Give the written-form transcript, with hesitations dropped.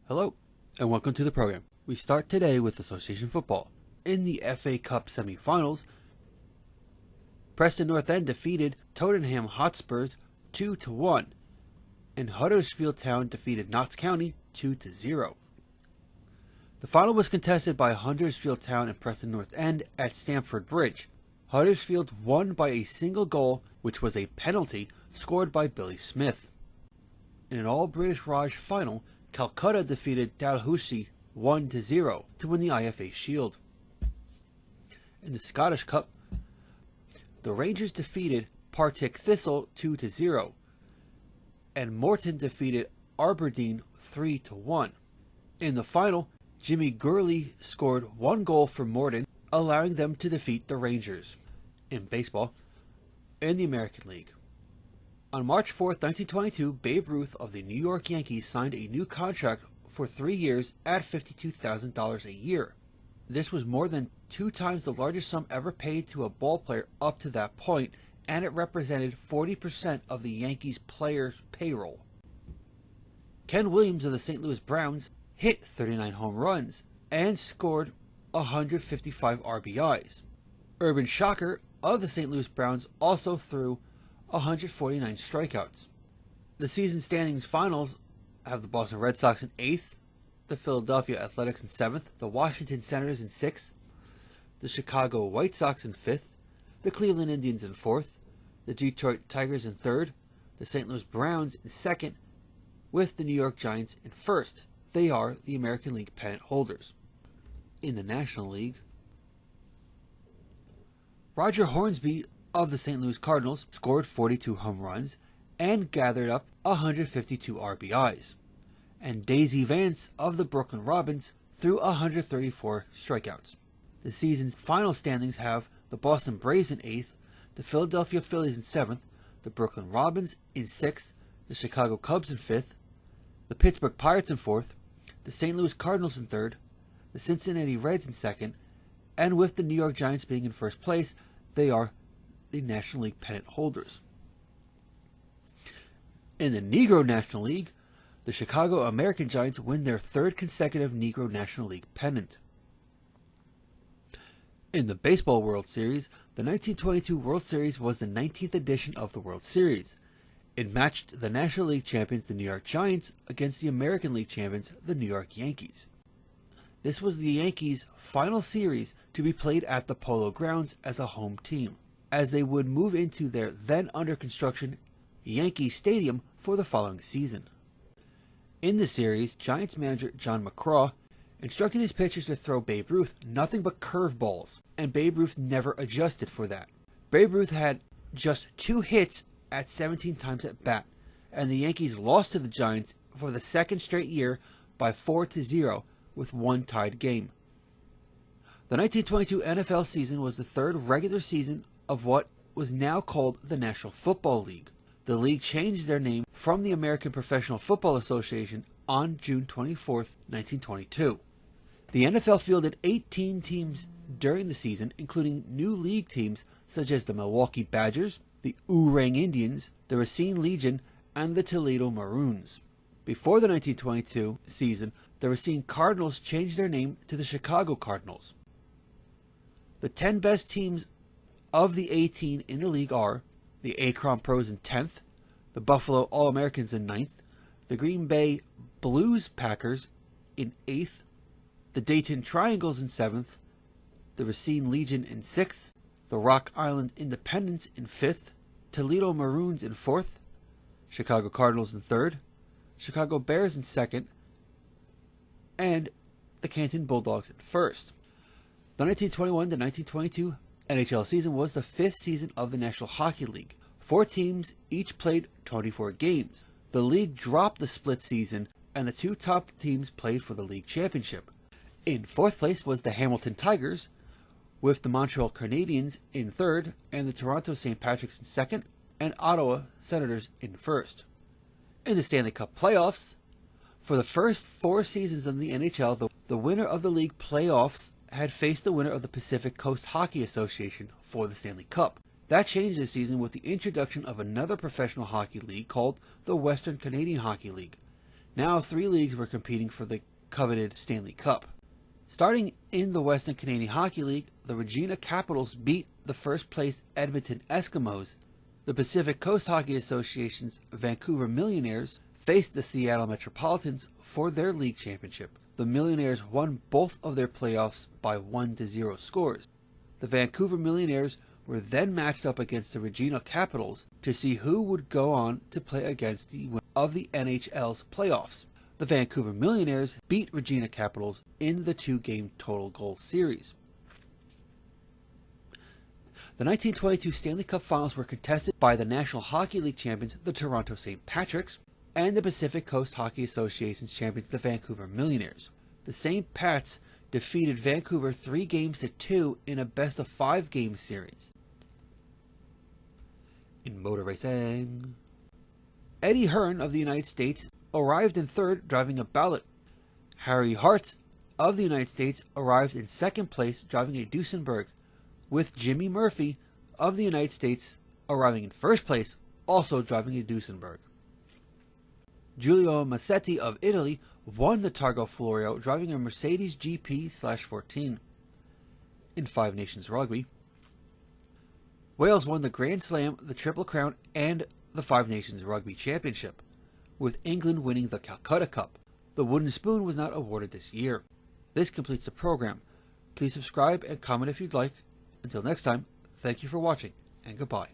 Hello, and welcome to the program. We start today with association football. In the FA Cup semi-finals, Preston North End defeated Tottenham Hotspurs 2-1, and Huddersfield Town defeated Notts County 2-0. The final was contested by Huddersfield Town and Preston North End at Stamford Bridge. Huddersfield won by a single goal, which was a penalty scored by Billy Smith. In an all-British Raj final, Calcutta defeated Dalhousie 1-0 to win the IFA Shield. In the Scottish Cup, the Rangers defeated Partick Thistle 2-0, and Morton defeated Aberdeen 3-1. In the final, Jimmy Gurley scored one goal for Morton, allowing them to defeat the Rangers. In baseball, in the American League, on March 4, 1922, Babe Ruth of the New York Yankees signed a new contract for 3 years at $52,000 a year. This was more than 2 times the largest sum ever paid to a ballplayer up to that point, and it represented 40% of the Yankees' players' payroll. Ken Williams of the St. Louis Browns hit 39 home runs and scored 155 RBIs. Urban Shocker of the St. Louis Browns also threw 149 strikeouts. The season standings finals have the Boston Red Sox in 8th, the Philadelphia Athletics in 7th, the Washington Senators in 6th, the Chicago White Sox in 5th, the Cleveland Indians in 4th, the Detroit Tigers in 3rd, the St. Louis Browns in 2nd, with the New York Giants in 1st. They are the American League pennant holders. In the National League, Roger Hornsby of the St. Louis Cardinals scored 42 home runs and gathered up 152 RBIs. And Daisy Vance of the Brooklyn Robins threw 134 strikeouts. The season's final standings have the Boston Braves in 8th, the Philadelphia Phillies in 7th, the Brooklyn Robins in 6th, the Chicago Cubs in 5th, the Pittsburgh Pirates in 4th, the St. Louis Cardinals in 3rd, the Cincinnati Reds in 2nd, and with the New York Giants being in 1st place, they are the National League pennant holders. In the Negro National League, the Chicago American Giants win their 3rd consecutive Negro National League pennant. In the Baseball World Series, the 1922 World Series was the 19th edition of the World Series. It matched the National League champions, the New York Giants, against the American League champions, the New York Yankees. This was the Yankees' final series to be played at the Polo Grounds as a home team, as they would move into their then under construction Yankee Stadium for the following season. In the series, Giants manager John McCraw instructed his pitchers to throw Babe Ruth nothing but curveballs, and Babe Ruth never adjusted for that. Babe Ruth had just 2 hits at 17 times at bat, and the Yankees lost to the Giants for the 2nd straight year by 4-0 with 1 tied game. The 1922 NFL season was the 3rd regular season of what was now called the National Football League. The league changed their name from the American Professional Football Association on June 24, 1922. The NFL fielded 18 teams during the season, including new league teams such as the Milwaukee Badgers, the Oorang Indians, the Racine Legion, and the Toledo Maroons. Before the 1922 season, the Racine Cardinals changed their name to the Chicago Cardinals. The 10 best teams of the 18 in the league are the Akron Pros in 10th, the Buffalo All-Americans in 9th, the Green Bay Blues Packers in 8th, the Dayton Triangles in 7th, the Racine Legion in 6th, the Rock Island Independents in 5th, Toledo Maroons in 4th, Chicago Cardinals in 3rd, Chicago Bears in 2nd, and the Canton Bulldogs in 1st. The 1921 to 1922 NHL season was the 5th season of the National Hockey League. 4 teams each played 24 games. The league dropped the split season, and the 2 top teams played for the league championship. In 4th place was the Hamilton Tigers, with the Montreal Canadiens in 3rd, and the Toronto St. Patrick's in 2nd, and Ottawa Senators in 1st. In the Stanley Cup playoffs, for the first 4 seasons of the NHL, the winner of the league playoffs had faced the winner of the Pacific Coast Hockey Association for the Stanley Cup. That changed this season with the introduction of another professional hockey league called the Western Canadian Hockey League. Now 3 leagues were competing for the coveted Stanley Cup. Starting in the Western Canadian Hockey League, the Regina Capitals beat the first-place Edmonton Eskimos. The Pacific Coast Hockey Association's Vancouver Millionaires faced the Seattle Metropolitans for their league championship. The Millionaires won both of their playoffs by 1-0 scores. The Vancouver Millionaires were then matched up against the Regina Capitals to see who would go on to play against the winner of the NHL's playoffs. The Vancouver Millionaires beat Regina Capitals in the 2-game total goal series. The 1922 Stanley Cup Finals were contested by the National Hockey League champions, the Toronto St. Patricks, and the Pacific Coast Hockey Association's champions, the Vancouver Millionaires. The St. Pats defeated Vancouver 3-2 in a best-of-5 game series. In motor racing, Eddie Hearn of the United States arrived in third, driving a Ballot. Harry Hartz of the United States arrived in second place, driving a Duesenberg, with Jimmy Murphy of the United States arriving in first place, also driving a Duesenberg. Giulio Massetti of Italy won the Targa Florio, driving a Mercedes GP/14. In Five Nations Rugby, Wales won the Grand Slam, the Triple Crown, and the Five Nations Rugby Championship, with England winning the Calcutta Cup. The wooden spoon was not awarded this year. This completes the program. Please subscribe and comment if you'd like. Until next time, thank you for watching, and goodbye.